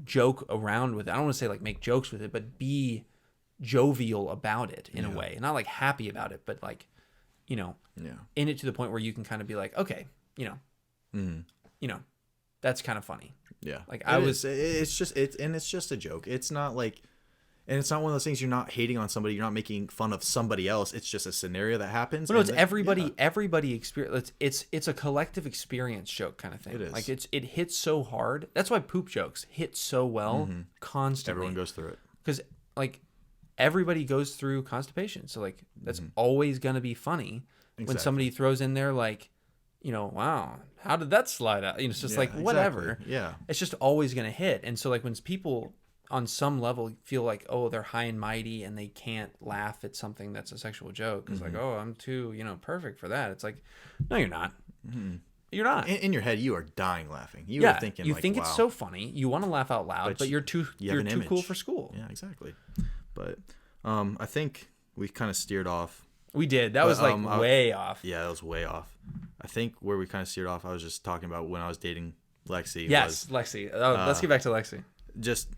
joke around with it. I don't want to say like make jokes with it, but be jovial about it in a way. Not like happy about it, but like, in it to the point where you can kind of be like, okay, that's kind of funny. Yeah. Like it's just a joke. It's not like, and it's not one of those things you're not hating on somebody. You're not making fun of somebody else. It's just a scenario that happens. But no, it's everybody experience. It's a collective experience joke kind of thing. It is. Like it hits so hard. That's why poop jokes hit so well constantly. Everyone goes through it. Because like everybody goes through constipation. So like that's always going to be funny when somebody throws in there like, wow, how did that slide out? It's just like whatever. Exactly. Yeah. It's just always going to hit. And so like when people on some level feel like, oh, they're high and mighty and they can't laugh at something that's a sexual joke. It's like, oh, I'm too, perfect for that. It's like, no, you're not. Mm-hmm. You're not. In your head, you are dying laughing. You are thinking, you like, think wow. it's so funny. You want to laugh out loud, but you're too cool for school. Yeah, exactly. But I think we kind of steered off. We did. That was like way off. Yeah, that was way off. I think where we kind of steered off, I was just talking about when I was dating Lexi. Yes, Lexi. Let's get back to Lexi.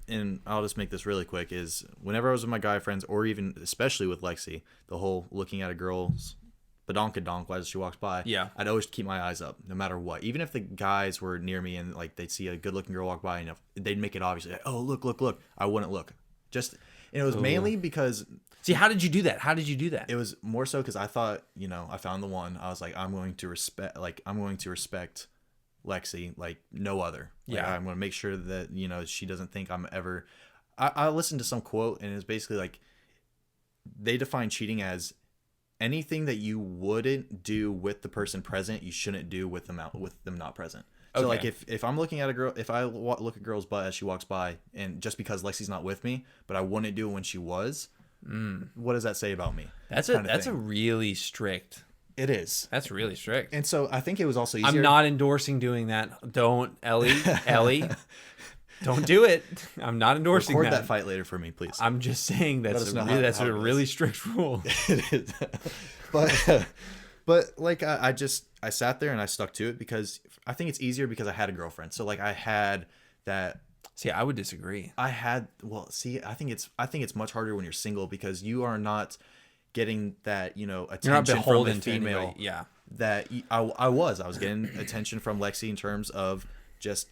And I'll just make this really quick, is whenever I was with my guy friends, or even especially with Lexi, the whole looking at a girl's badonkadonk as she walks by, I'd always keep my eyes up no matter what. Even if the guys were near me and like they'd see a good looking girl walk by and they'd make it obvious, like, oh, look, I wouldn't look. And it was mainly because... See, how did you do that? It was more so because I thought, I found the one. I was like, I'm going to respect Lexi like no other. Like, I'm going to make sure that, she doesn't think I'm ever... I listened to some quote and it's basically like, they define cheating as anything that you wouldn't do with the person present, you shouldn't do with them not present. So like if I'm looking at a girl, if I look at a girl's butt as she walks by, and just because Lexi's not with me, but I wouldn't do it when she was, what does that say about me? That's a really strict. It is. That's really strict. And so I think it was also easier. I'm not endorsing doing that. Don't, Ellie, don't do it. I'm not endorsing Record that fight later for me, please. I'm just saying that's a really strict rule. It is. But like I sat there and I stuck to it because I think it's easier because I had a girlfriend. So like I had that. See, I would disagree. I think it's much harder when you're single because you are not getting that, attention from the female. Yeah. That I was getting attention from Lexi in terms of just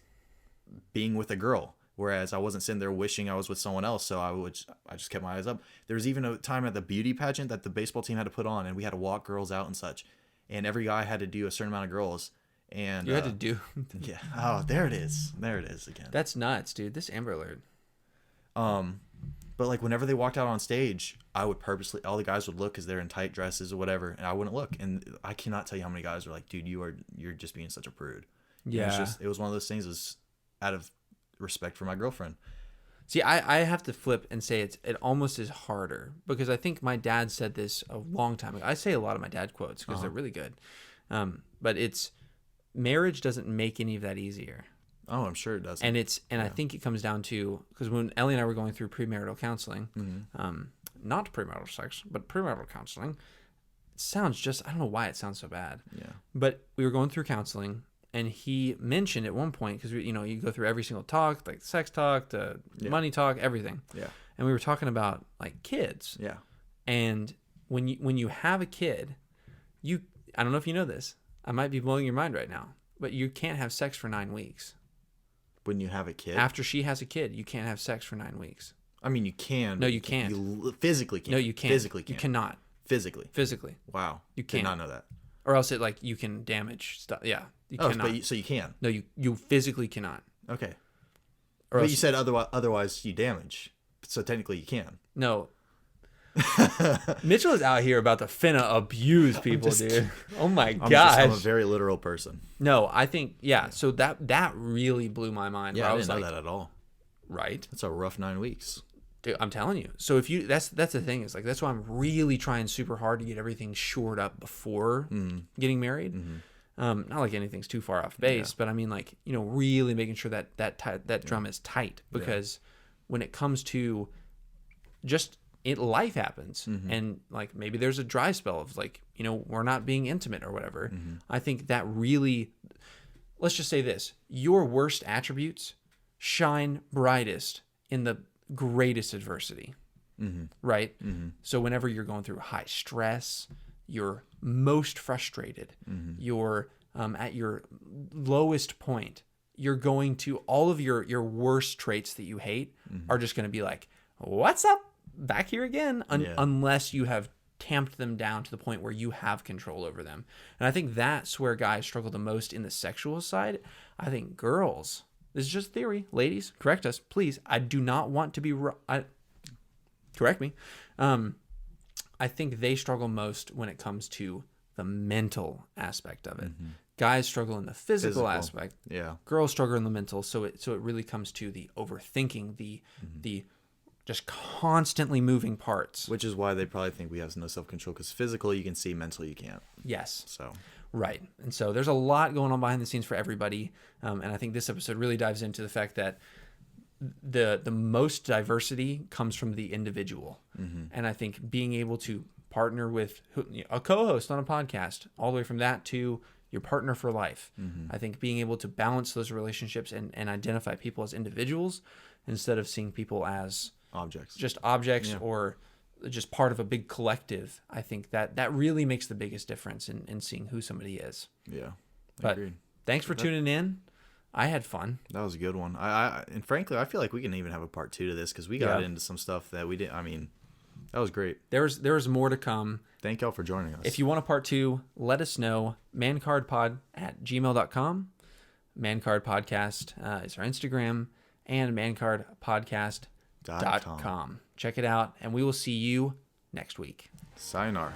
being with a girl. Whereas I wasn't sitting there wishing I was with someone else. So I just kept my eyes up. There was even a time at the beauty pageant that the baseball team had to put on and we had to walk girls out and such. And every guy had to do a certain amount of girls. And you had to do. Yeah. Oh, there it is. There it is again. That's nuts, dude. This Amber Alert. But like whenever they walked out on stage, I would purposely, all the guys would look because they're in tight dresses or whatever. And I wouldn't look. And I cannot tell you how many guys were like, dude, you're just being such a prude. Yeah. It was one of those things, was out of respect for my girlfriend. See, I have to flip and say it almost is harder because I think my dad said this a long time ago. I say a lot of my dad quotes because they're really good. But it's marriage doesn't make any of that easier. Oh, I'm sure it doesn't. And I think it comes down to, because when Ellie and I were going through premarital counseling, not premarital sex, but premarital counseling, it sounds just, I don't know why it sounds so bad. Yeah. But we were going through counseling and he mentioned at one point, because you go through every single talk, like sex talk, the money talk, everything. Yeah. And we were talking about like kids. Yeah. And when you have a kid, I don't know if you know this. I might be blowing your mind right now, but you can't have sex for 9 weeks. When you have a kid? After she has a kid, you can't have sex for 9 weeks. I mean, you can. No, you can't. You physically can't. No, you can't. Physically can't. You cannot. Physically. Wow. You can't. Did not know that. Or else you can damage stuff. Yeah. You cannot. So you can. No, you physically cannot. Okay. Or but you said otherwise you damage. So technically you can. No. Mitchell is out here about to finna abuse people, dude. Oh my gosh. I'm a very literal person. No, I think, so that really blew my mind. Yeah, I didn't know that at all. Right? That's a rough 9 weeks. Dude, I'm telling you. So if you, that's the thing, is like, that's why I'm really trying super hard to get everything shored up before getting married. Not like anything's too far off base, but I mean, like, really making sure that drum is tight, because when it comes to just life happens, and like maybe there's a dry spell of like, we're not being intimate or whatever. I think that really, let's just say this, your worst attributes shine brightest in the greatest adversity, right? So whenever you're going through high stress, you're most frustrated, you're at your lowest point, you're going to, all of your worst traits that you hate are just going to be like, what's up? Back here again, unless you have tamped them down to the point where you have control over them. And I think that's where guys struggle the most in the sexual side. I think girls, this is just theory, ladies, correct us, please. I do not want to be correct me. I think they struggle most when it comes to the mental aspect of it. Guys struggle in the physical aspect. Yeah. Girls struggle in the mental. So it really comes to the overthinking, the just constantly moving parts. Which is why they probably think we have no self-control, because physical you can see, mental you can't. Yes. So. Right. And so there's a lot going on behind the scenes for everybody. And I think this episode really dives into the fact that the most diversity comes from the individual. And I think being able to partner with a co-host on a podcast, all the way from that to your partner for life. I think being able to balance those relationships and identify people as individuals instead of seeing people as objects or just part of a big collective. I think that really makes the biggest difference in seeing who somebody is. Yeah. Agreed. Thanks for tuning in. I had fun. That was a good one. And frankly, I feel like we can even have a part 2 to this, because we got into some stuff that we didn't. I mean, that was great. There's more to come. Thank y'all for joining us. If you want a part 2, let us know. mancardpod@gmail.com. Mancardpodcast is our Instagram, and mancardpodcast.com. Check it out, and we will see you next week. Sayonara.